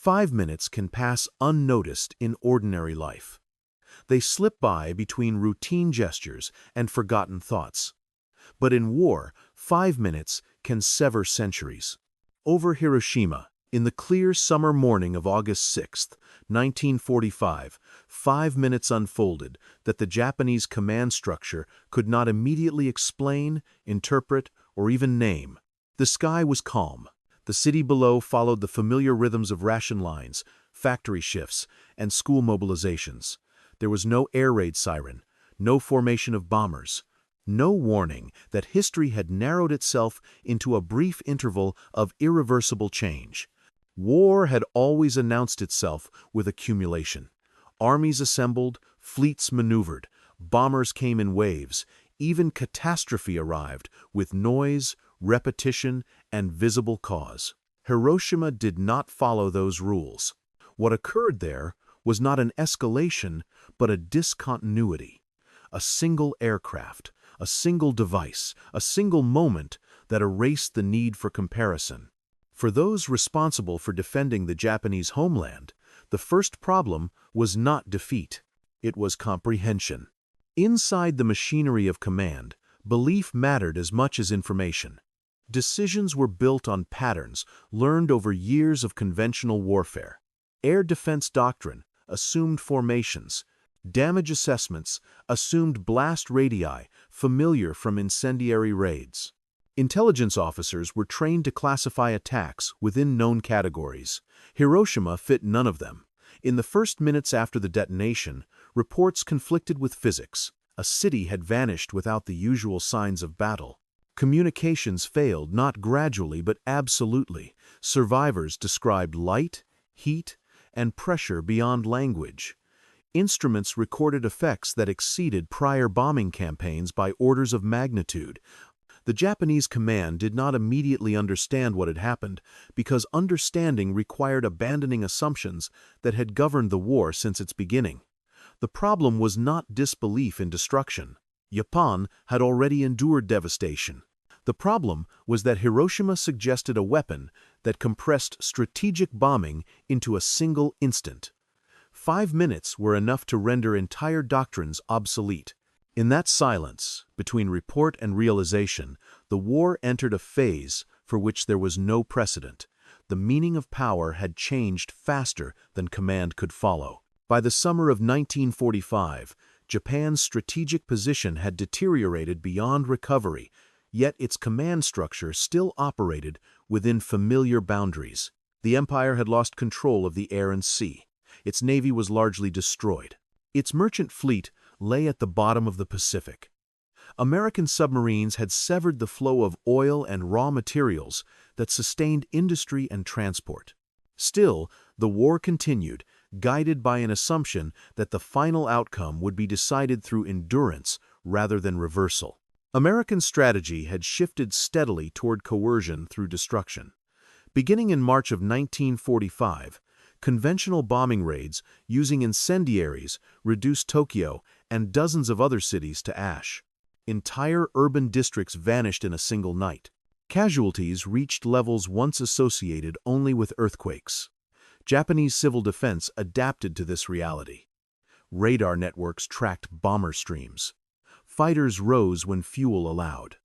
5 minutes can pass unnoticed in ordinary life. They slip by between routine gestures and forgotten thoughts. But in war, 5 minutes can sever centuries. Over Hiroshima, in the clear summer morning of August 6, 1945, 5 minutes unfolded that the Japanese command structure could not immediately explain, interpret, or even name. The sky was calm. The city below followed the familiar rhythms of ration lines, factory shifts, and school mobilizations. There was no air raid siren, no formation of bombers, no warning that history had narrowed itself into a brief interval of irreversible change. War had always announced itself with accumulation. Armies assembled, fleets maneuvered, bombers came in waves, even catastrophe arrived with noise, repetition, and visible cause. Hiroshima did not follow those rules. What occurred there was not an escalation, but a discontinuity. A single aircraft, a single device, a single moment that erased the need for comparison. For those responsible for defending the Japanese homeland, the first problem was not defeat. It was comprehension. Inside the machinery of command, belief mattered as much as information. Decisions were built on patterns learned over years of conventional warfare. Air defense doctrine assumed formations. Damage assessments assumed blast radii familiar from incendiary raids. Intelligence officers were trained to classify attacks within known categories. Hiroshima fit none of them. In the first minutes after the detonation, reports conflicted with physics. A city had vanished without the usual signs of battle. Communications failed not gradually but absolutely. Survivors described light, heat, and pressure beyond language. Instruments recorded effects that exceeded prior bombing campaigns by orders of magnitude. The Japanese command did not immediately understand what had happened because understanding required abandoning assumptions that had governed the war since its beginning. The problem was not disbelief in destruction. Japan had already endured devastation. The problem was that Hiroshima suggested a weapon that compressed strategic bombing into a single instant. 5 minutes were enough to render entire doctrines obsolete. In that silence, between report and realization, the war entered a phase for which there was no precedent. The meaning of power had changed faster than command could follow. By the summer of 1945, Japan's strategic position had deteriorated beyond recovery, yet its command structure still operated within familiar boundaries. The empire had lost control of the air and sea. Its navy was largely destroyed. Its merchant fleet lay at the bottom of the Pacific. American submarines had severed the flow of oil and raw materials that sustained industry and transport. Still, the war continued, guided by an assumption that the final outcome would be decided through endurance rather than reversal. American strategy had shifted steadily toward coercion through destruction. Beginning in March of 1945, conventional bombing raids using incendiaries reduced Tokyo and dozens of other cities to ash. Entire urban districts vanished in a single night. Casualties reached levels once associated only with earthquakes. Japanese civil defense adapted to this reality. Radar networks tracked bomber streams. Fighters rose when fuel allowed.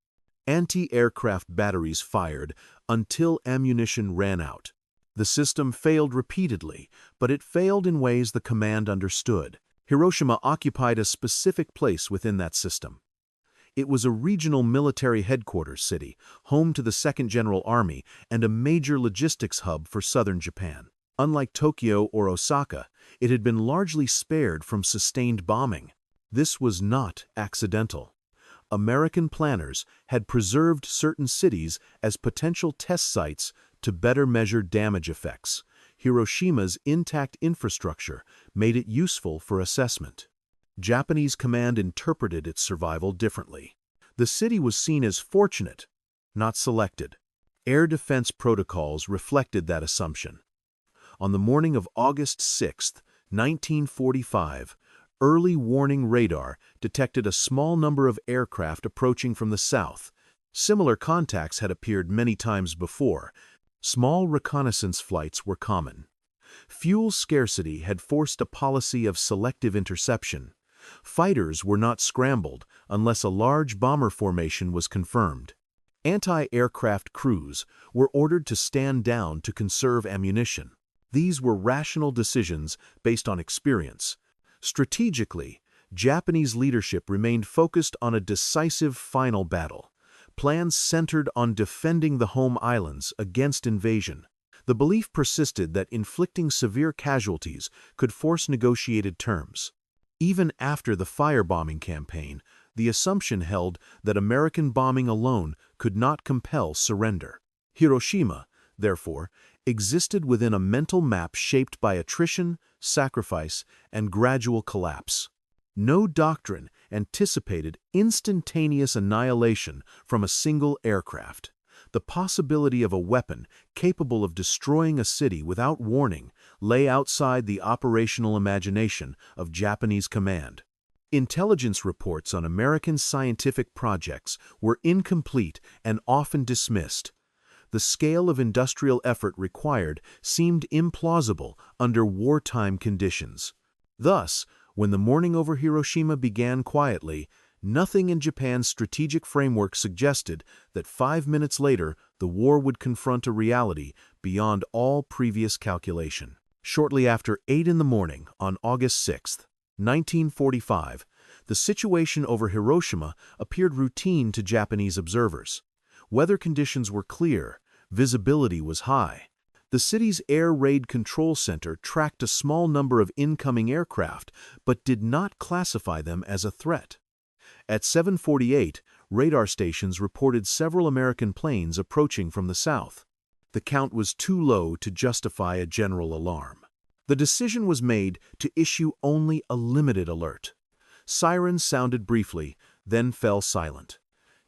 Anti-aircraft batteries fired until ammunition ran out. The system failed repeatedly, but it failed in ways the command understood. Hiroshima occupied a specific place within that system. It was a regional military headquarters city, home to the 2nd General Army and a major logistics hub for southern Japan. Unlike Tokyo or Osaka, it had been largely spared from sustained bombing. This was not accidental. American planners had preserved certain cities as potential test sites to better measure damage effects. Hiroshima's intact infrastructure made it useful for assessment. Japanese command interpreted its survival differently. The city was seen as fortunate, not selected. Air defense protocols reflected that assumption. On the morning of August 6, 1945, early warning radar detected a small number of aircraft approaching from the south. Similar contacts had appeared many times before. Small reconnaissance flights were common. Fuel scarcity had forced a policy of selective interception. Fighters were not scrambled unless a large bomber formation was confirmed. Anti-aircraft crews were ordered to stand down to conserve ammunition. These were rational decisions based on experience. Strategically, Japanese leadership remained focused on a decisive final battle. Plans centered on defending the home islands against invasion. The belief persisted that inflicting severe casualties could force negotiated terms. Even after the firebombing campaign, the assumption held that American bombing alone could not compel surrender. Hiroshima, therefore, existed within a mental map shaped by attrition, sacrifice, and gradual collapse. No doctrine anticipated instantaneous annihilation from a single aircraft. The possibility of a weapon capable of destroying a city without warning lay outside the operational imagination of Japanese command. Intelligence reports on American scientific projects were incomplete and often dismissed. The scale of industrial effort required seemed implausible under wartime conditions. Thus, when the mourning over Hiroshima began quietly, nothing in Japan's strategic framework suggested that 5 minutes later the war would confront a reality beyond all previous calculation. Shortly after 8 in the morning on August 6, 1945, the situation over Hiroshima appeared routine to Japanese observers. Weather conditions were clear, visibility was high. The city's air raid control center tracked a small number of incoming aircraft, but did not classify them as a threat. At 7:48, radar stations reported several American planes approaching from the south. The count was too low to justify a general alarm. The decision was made to issue only a limited alert. Sirens sounded briefly, then fell silent.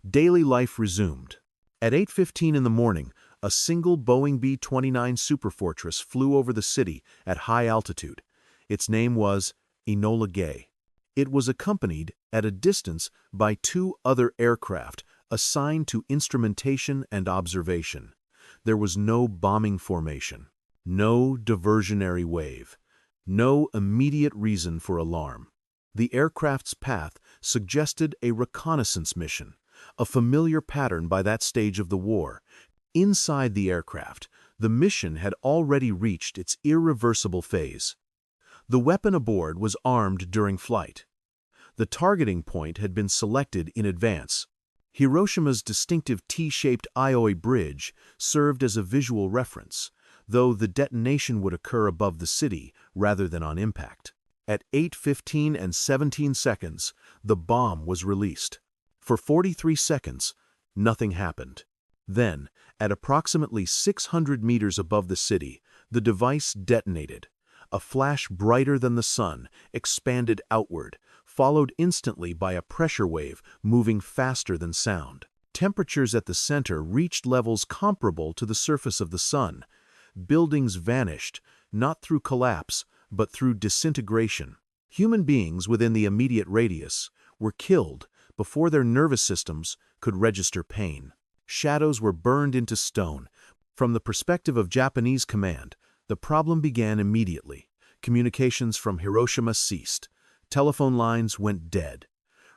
Daily life resumed. At 8:15 in the morning, a single Boeing B-29 Superfortress flew over the city at high altitude. Its name was Enola Gay. It was accompanied at a distance by 2 other aircraft assigned to instrumentation and observation. There was no bombing formation, no diversionary wave, no immediate reason for alarm. The aircraft's path suggested a reconnaissance mission, a familiar pattern by that stage of the war. Inside the aircraft, the mission had already reached its irreversible phase. The weapon aboard was armed during flight. The targeting point had been selected in advance. Hiroshima's distinctive T-shaped Aioi Bridge served as a visual reference, though the detonation would occur above the city rather than on impact. At 8:15 and 17 seconds, the bomb was released. For 43 seconds, nothing happened. Then, at approximately 600 meters above the city, the device detonated. A flash brighter than the sun expanded outward, followed instantly by a pressure wave moving faster than sound. Temperatures at the center reached levels comparable to the surface of the sun. Buildings vanished, not through collapse, but through disintegration. Human beings within the immediate radius were killed before their nervous systems could register pain. Shadows were burned into stone. From the perspective of Japanese command, the problem began immediately. Communications from Hiroshima ceased. Telephone lines went dead.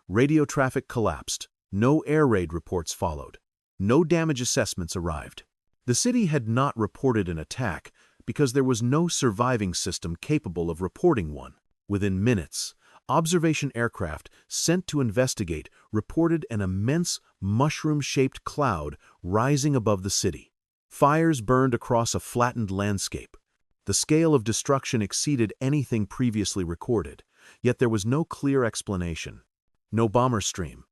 Radio traffic collapsed. No air raid reports followed. No damage assessments arrived. The city had not reported an attack because there was no surviving system capable of reporting one. Within minutes, observation aircraft sent to investigate reported an immense mushroom-shaped cloud rising above the city. Fires burned across a flattened landscape. The scale of destruction exceeded anything previously recorded, yet there was no clear explanation. No bomber stream,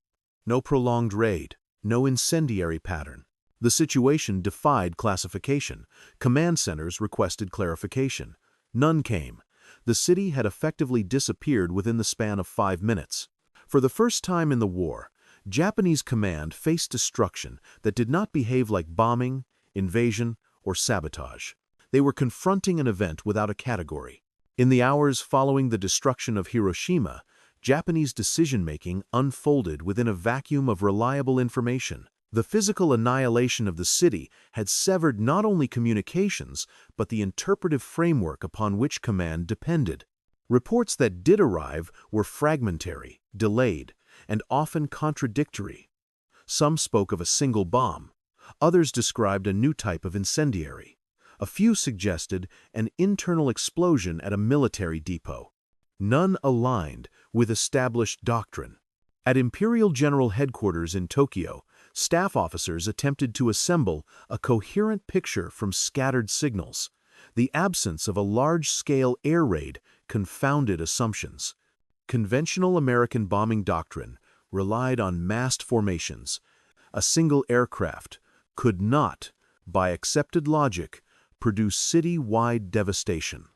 no prolonged raid, no incendiary pattern. The situation defied classification. Command centers requested clarification. None came. The city had effectively disappeared within the span of 5 minutes. For the first time in the war, Japanese command faced destruction that did not behave like bombing, invasion, or sabotage. They were confronting an event without a category. In the hours following the destruction of Hiroshima, Japanese decision-making unfolded within a vacuum of reliable information. The physical annihilation of the city had severed not only communications, but the interpretive framework upon which command depended. Reports that did arrive were fragmentary, delayed, and often contradictory. Some spoke of a single bomb. Others described a new type of incendiary. A few suggested an internal explosion at a military depot. None aligned with established doctrine. At Imperial General Headquarters in Tokyo, staff officers attempted to assemble a coherent picture from scattered signals. The absence of a large-scale air raid confounded assumptions. Conventional American bombing doctrine relied on massed formations. A single aircraft could not, by accepted logic, produce city-wide devastation.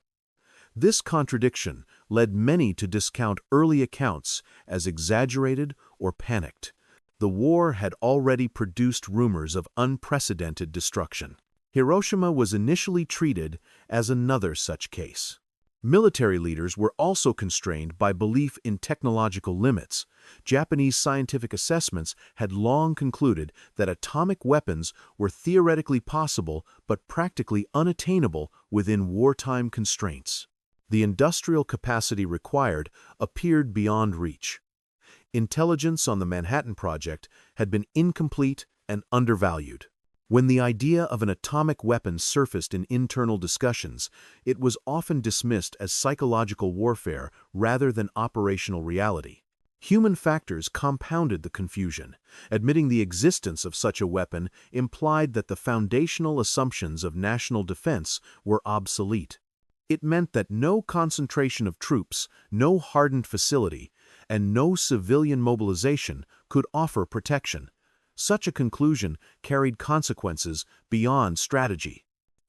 This contradiction led many to discount early accounts as exaggerated or panicked. The war had already produced rumors of unprecedented destruction. Hiroshima was initially treated as another such case. Military leaders were also constrained by belief in technological limits. Japanese scientific assessments had long concluded that atomic weapons were theoretically possible but practically unattainable within wartime constraints. The industrial capacity required appeared beyond reach. Intelligence on the Manhattan Project had been incomplete and undervalued. When the idea of an atomic weapon surfaced in internal discussions, it was often dismissed as psychological warfare rather than operational reality. Human factors compounded the confusion. Admitting the existence of such a weapon implied that the foundational assumptions of national defense were obsolete. It meant that no concentration of troops, no hardened facility, and no civilian mobilization could offer protection. Such a conclusion carried consequences beyond strategy.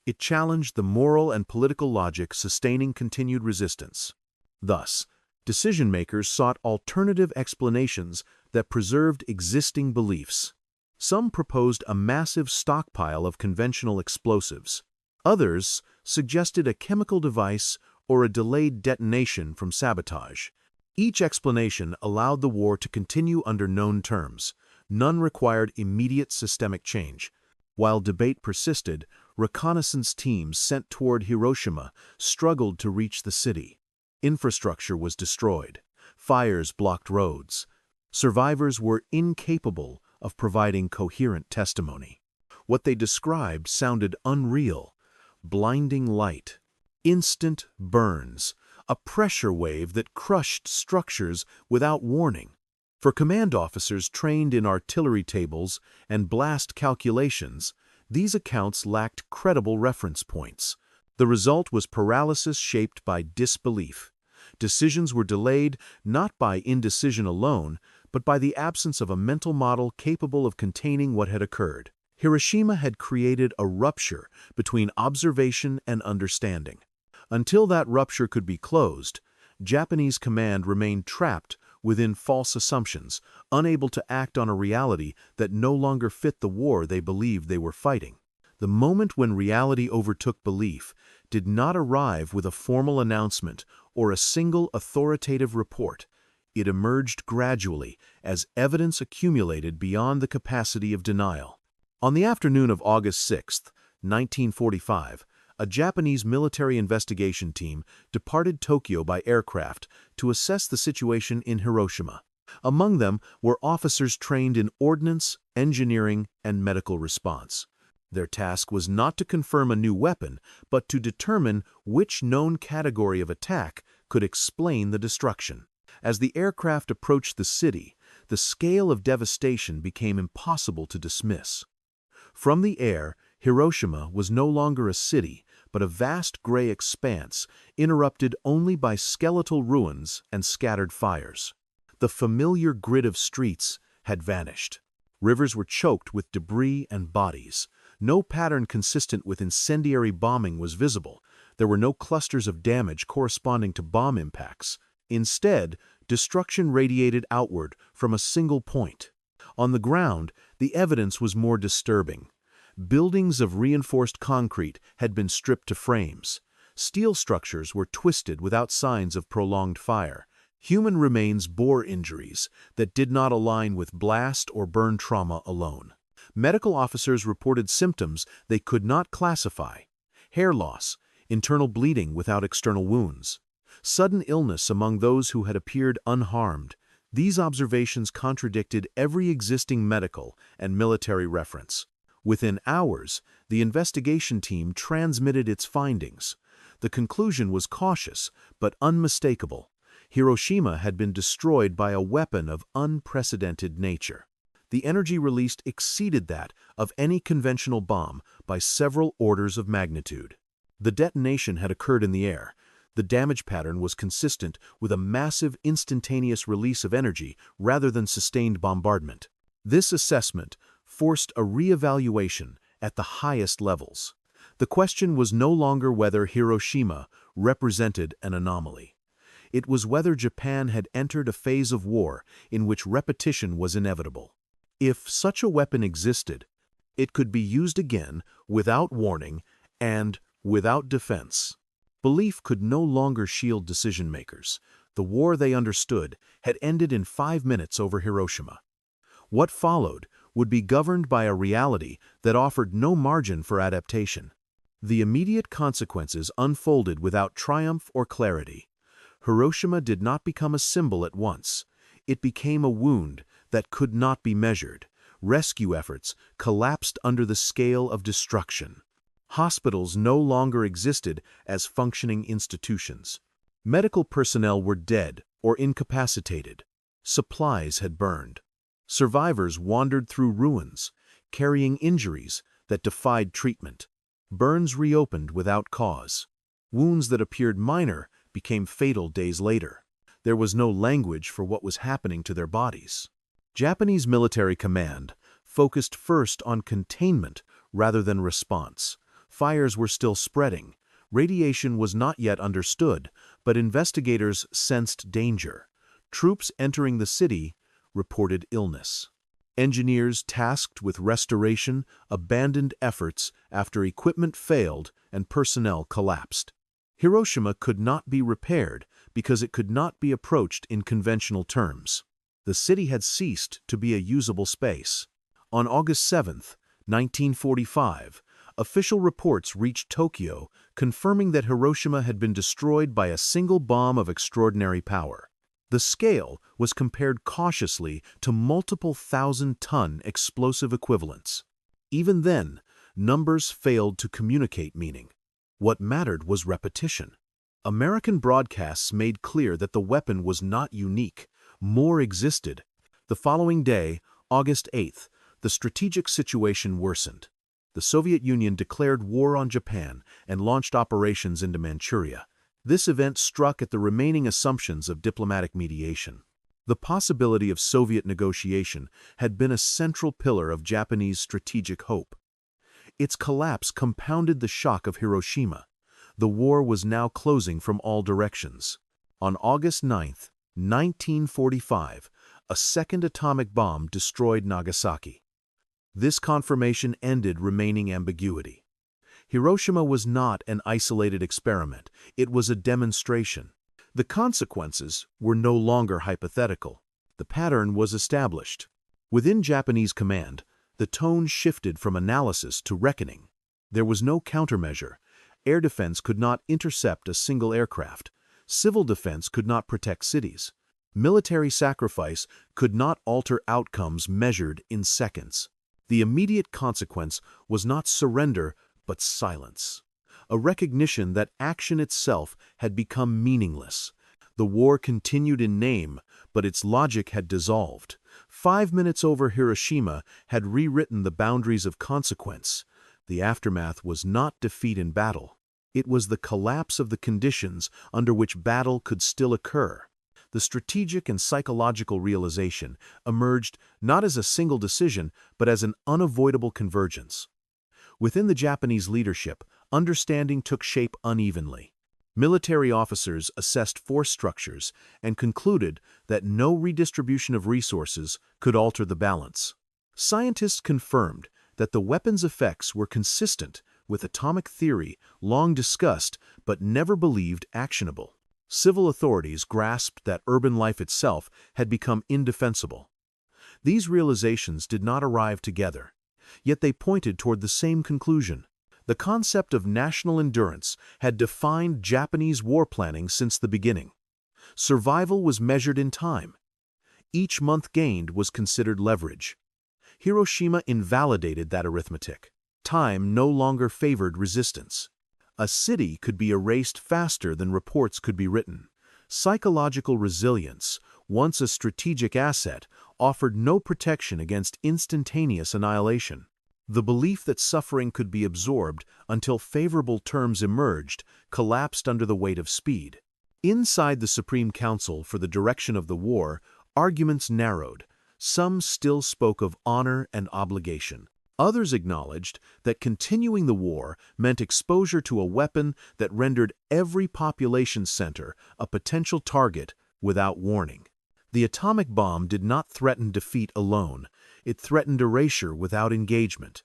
It challenged the moral and political logic sustaining continued resistance. Thus, decision-makers sought alternative explanations that preserved existing beliefs. Some proposed a massive stockpile of conventional explosives. Others suggested a chemical device or a delayed detonation from sabotage. Each explanation allowed the war to continue under known terms. None required immediate systemic change. While debate persisted, reconnaissance teams sent toward Hiroshima struggled to reach the city. Infrastructure was destroyed. Fires blocked roads. Survivors were incapable of providing coherent testimony. What they described sounded unreal. Blinding light, instant burns, a pressure wave that crushed structures without warning. For command officers trained in artillery tables and blast calculations, these accounts lacked credible reference points. The result was paralysis shaped by disbelief. Decisions were delayed not by indecision alone, but by the absence of a mental model capable of containing what had occurred. Hiroshima had created a rupture between observation and understanding. Until that rupture could be closed, Japanese command remained trapped within false assumptions, unable to act on a reality that no longer fit the war they believed they were fighting. The moment when reality overtook belief did not arrive with a formal announcement or a single authoritative report. It emerged gradually as evidence accumulated beyond the capacity of denial. On the afternoon of August 6, 1945, a Japanese military investigation team departed Tokyo by aircraft to assess the situation in Hiroshima. Among them were officers trained in ordnance, engineering, and medical response. Their task was not to confirm a new weapon, but to determine which known category of attack could explain the destruction. As the aircraft approached the city, the scale of devastation became impossible to dismiss. From the air, Hiroshima was no longer a city, but a vast gray expanse, interrupted only by skeletal ruins and scattered fires. The familiar grid of streets had vanished. Rivers were choked with debris and bodies. No pattern consistent with incendiary bombing was visible. There were no clusters of damage corresponding to bomb impacts. Instead, destruction radiated outward from a single point. On the ground, the evidence was more disturbing. Buildings of reinforced concrete had been stripped to frames. Steel structures were twisted without signs of prolonged fire. Human remains bore injuries that did not align with blast or burn trauma alone. Medical officers reported symptoms they could not classify: hair loss, internal bleeding without external wounds, sudden illness among those who had appeared unharmed. These observations contradicted every existing medical and military reference. Within hours, the investigation team transmitted its findings. The conclusion was cautious but unmistakable. Hiroshima had been destroyed by a weapon of unprecedented nature. The energy released exceeded that of any conventional bomb by several orders of magnitude. The detonation had occurred in the air. The damage pattern was consistent with a massive instantaneous release of energy rather than sustained bombardment. This assessment forced a re-evaluation at the highest levels. The question was no longer whether Hiroshima represented an anomaly. It was whether Japan had entered a phase of war in which repetition was inevitable. If such a weapon existed, it could be used again without warning and without defense. Belief could no longer shield decision-makers. The war they understood had ended in 5 minutes over Hiroshima. What followed would be governed by a reality that offered no margin for adaptation. The immediate consequences unfolded without triumph or clarity. Hiroshima did not become a symbol at once. It became a wound that could not be measured. Rescue efforts collapsed under the scale of destruction. Hospitals no longer existed as functioning institutions. Medical personnel were dead or incapacitated. Supplies had burned. Survivors wandered through ruins, carrying injuries that defied treatment. Burns reopened without cause. Wounds that appeared minor became fatal days later. There was no language for what was happening to their bodies. Japanese military command focused first on containment rather than response. Fires were still spreading. Radiation was not yet understood, but investigators sensed danger. Troops entering the city reported illness. Engineers tasked with restoration abandoned efforts after equipment failed and personnel collapsed. Hiroshima could not be repaired because it could not be approached in conventional terms. The city had ceased to be a usable space. On August 7, 1945, official reports reached Tokyo confirming that Hiroshima had been destroyed by a single bomb of extraordinary power. The scale was compared cautiously to multiple thousand-ton explosive equivalents. Even then, numbers failed to communicate meaning. What mattered was repetition. American broadcasts made clear that the weapon was not unique. More existed. The following day, August 8th, the strategic situation worsened. The Soviet Union declared war on Japan and launched operations into Manchuria. This event struck at the remaining assumptions of diplomatic mediation. The possibility of Soviet negotiation had been a central pillar of Japanese strategic hope. Its collapse compounded the shock of Hiroshima. The war was now closing from all directions. On August 9, 1945, a second atomic bomb destroyed Nagasaki. This confirmation ended remaining ambiguity. Hiroshima was not an isolated experiment, it was a demonstration. The consequences were no longer hypothetical. The pattern was established. Within Japanese command, the tone shifted from analysis to reckoning. There was no countermeasure. Air defense could not intercept a single aircraft. Civil defense could not protect cities. Military sacrifice could not alter outcomes measured in seconds. The immediate consequence was not surrender, but silence. A recognition that action itself had become meaningless. The war continued in name, but its logic had dissolved. 5 minutes over Hiroshima had rewritten the boundaries of consequence. The aftermath was not defeat in battle. It was the collapse of the conditions under which battle could still occur. The strategic and psychological realization emerged not as a single decision, but as an unavoidable convergence. Within the Japanese leadership, understanding took shape unevenly. Military officers assessed force structures and concluded that no redistribution of resources could alter the balance. Scientists confirmed that the weapon's effects were consistent with atomic theory long discussed but never believed actionable. Civil authorities grasped that urban life itself had become indefensible. These realizations did not arrive together. yet they pointed toward the same conclusion. The concept of national endurance had defined Japanese war planning since the beginning. Survival was measured in time. Each month gained was considered leverage. Hiroshima invalidated that arithmetic. Time no longer favored resistance. A city could be erased faster than reports could be written. Psychological resilience, once a strategic asset, offered no protection against instantaneous annihilation. The belief that suffering could be absorbed until favorable terms emerged collapsed under the weight of speed. Inside the Supreme Council for the direction of the war, arguments narrowed. Some still spoke of honor and obligation. Others acknowledged that continuing the war meant exposure to a weapon that rendered every population center a potential target without warning. The atomic bomb did not threaten defeat alone. It threatened erasure without engagement.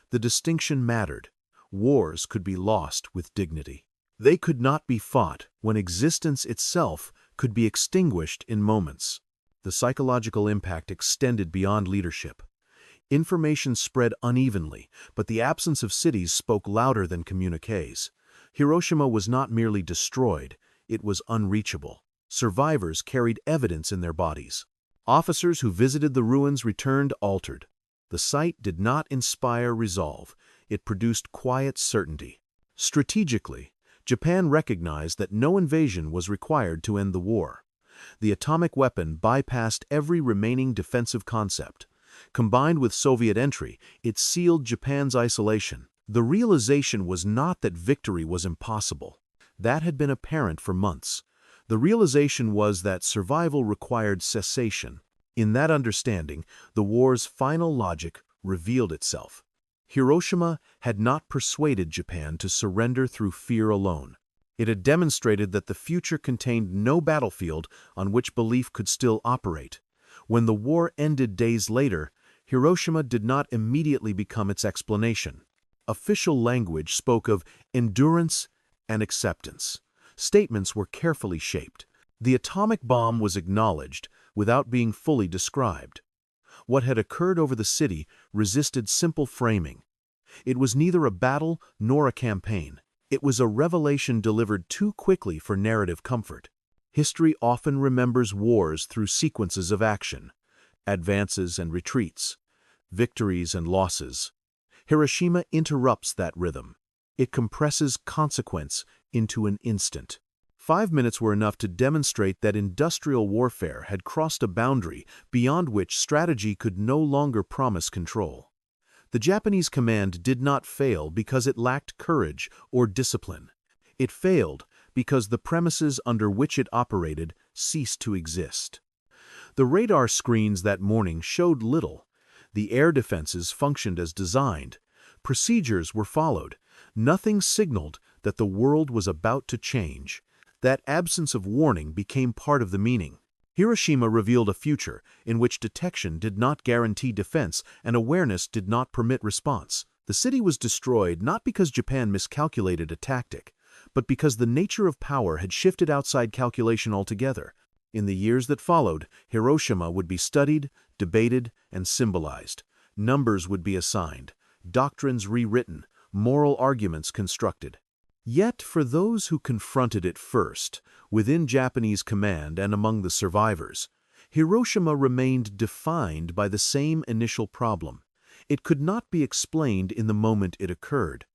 The distinction mattered. Wars could be lost with dignity. They could not be fought when existence itself could be extinguished in moments. The psychological impact extended beyond leadership. Information spread unevenly, but the absence of cities spoke louder than communiques. Hiroshima was not merely destroyed, it was unreachable. Survivors carried evidence in their bodies. Officers who visited the ruins returned altered. The site did not inspire resolve, it produced quiet certainty. Strategically, Japan recognized that no invasion was required to end the war. The atomic weapon bypassed every remaining defensive concept. Combined with Soviet entry, it sealed Japan's isolation. The realization was not that victory was impossible. That had been apparent for months. The realization was that survival required cessation. In that understanding, the war's final logic revealed itself. Hiroshima had not persuaded Japan to surrender through fear alone. It had demonstrated that the future contained no battlefield on which belief could still operate. When the war ended days later, Hiroshima did not immediately become its explanation. Official language spoke of endurance and acceptance. Statements were carefully shaped. The atomic bomb was acknowledged without being fully described. What had occurred over the city resisted simple framing. It was neither a battle nor a campaign. It was a revelation delivered too quickly for narrative comfort. History often remembers wars through sequences of action, advances and retreats, victories and losses. Hiroshima interrupts that rhythm. It compresses consequence into an instant. 5 minutes were enough to demonstrate that industrial warfare had crossed a boundary beyond which strategy could no longer promise control. The Japanese command did not fail because it lacked courage or discipline. It failed because the premises under which it operated ceased to exist. The radar screens that morning showed little. The air defenses functioned as designed. Procedures were followed. Nothing signaled that the world was about to change. That absence of warning became part of the meaning. Hiroshima revealed a future in which detection did not guarantee defense and awareness did not permit response. The city was destroyed not because Japan miscalculated a tactic, but because the nature of power had shifted outside calculation altogether. In the years that followed, Hiroshima would be studied, debated, and symbolized. Numbers would be assigned, doctrines rewritten, moral arguments constructed. Yet, for those who confronted it first, within Japanese command and among the survivors, Hiroshima remained defined by the same initial problem. It could not be explained in the moment it occurred.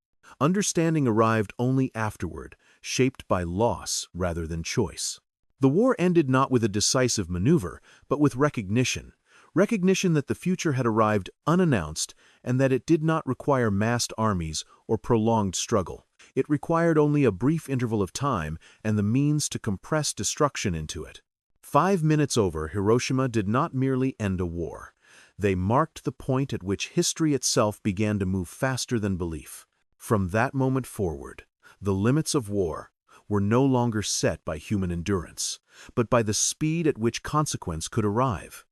Understanding arrived only afterward, shaped by loss rather than choice. The war ended not with a decisive maneuver, but with recognition. Recognition that the future had arrived unannounced and that it did not require massed armies or prolonged struggle. It required only a brief interval of time and the means to compress destruction into it. 5 minutes over, Hiroshima did not merely end a war. They marked the point at which history itself began to move faster than belief. From that moment forward, the limits of war were no longer set by human endurance, but by the speed at which consequence could arrive.